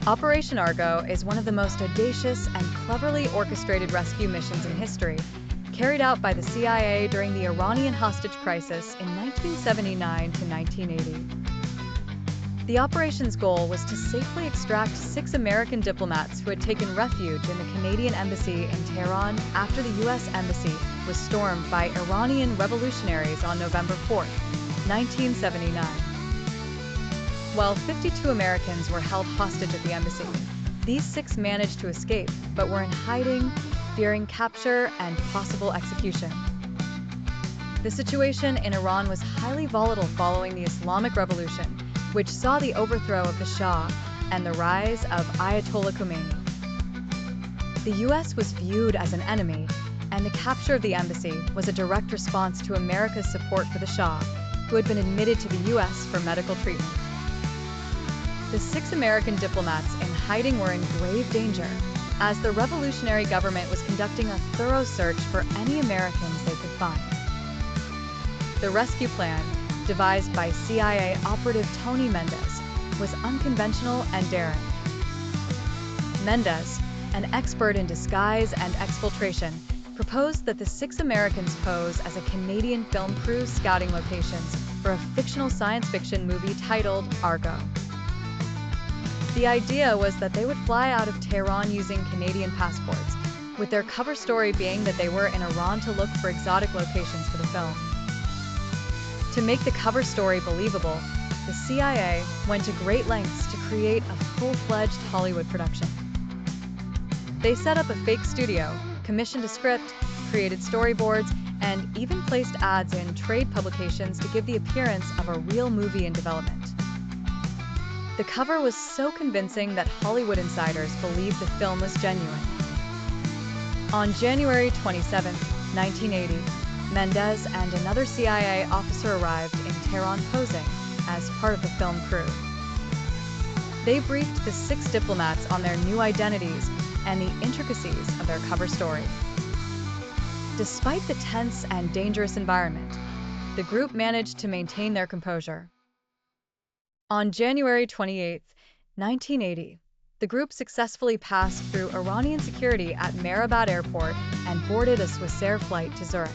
Operation Argo is one of the most audacious and cleverly orchestrated rescue missions in history, carried out by the CIA during the Iranian Hostage Crisis in 1979 to 1980. The operation's goal was to safely extract 6 American diplomats who had taken refuge in the Canadian embassy in Tehran after the U.S. embassy was stormed by Iranian revolutionaries on November 4, 1979. While 52 Americans were held hostage at the embassy, these 6 managed to escape but were in hiding, fearing capture and possible execution. The situation in Iran was highly volatile following the Islamic Revolution, which saw the overthrow of the Shah and the rise of Ayatollah Khomeini. The U.S. was viewed as an enemy, and the capture of the embassy was a direct response to America's support for the Shah, who had been admitted to the U.S. for medical treatment. The 6 American diplomats in hiding were in grave danger, as the revolutionary government was conducting a thorough search for any Americans they could find. The rescue plan, devised by CIA operative Tony Mendez, was unconventional and daring. Mendez, an expert in disguise and exfiltration, proposed that the 6 Americans pose as a Canadian film crew scouting locations for a fictional science fiction movie titled Argo. The idea was that they would fly out of Tehran using Canadian passports, with their cover story being that they were in Iran to look for exotic locations for the film. To make the cover story believable, the CIA went to great lengths to create a full-fledged Hollywood production. They set up a fake studio, commissioned a script, created storyboards, and even placed ads in trade publications to give the appearance of a real movie in development. The cover was so convincing that Hollywood insiders believed the film was genuine. On January 27, 1980, Mendez and another CIA officer arrived in Tehran posing as part of the film crew. They briefed the 6 diplomats on their new identities and the intricacies of their cover story. Despite the tense and dangerous environment, the group managed to maintain their composure. On January 28, 1980, the group successfully passed through Iranian security at Mehrabad Airport and boarded a Swissair flight to Zurich.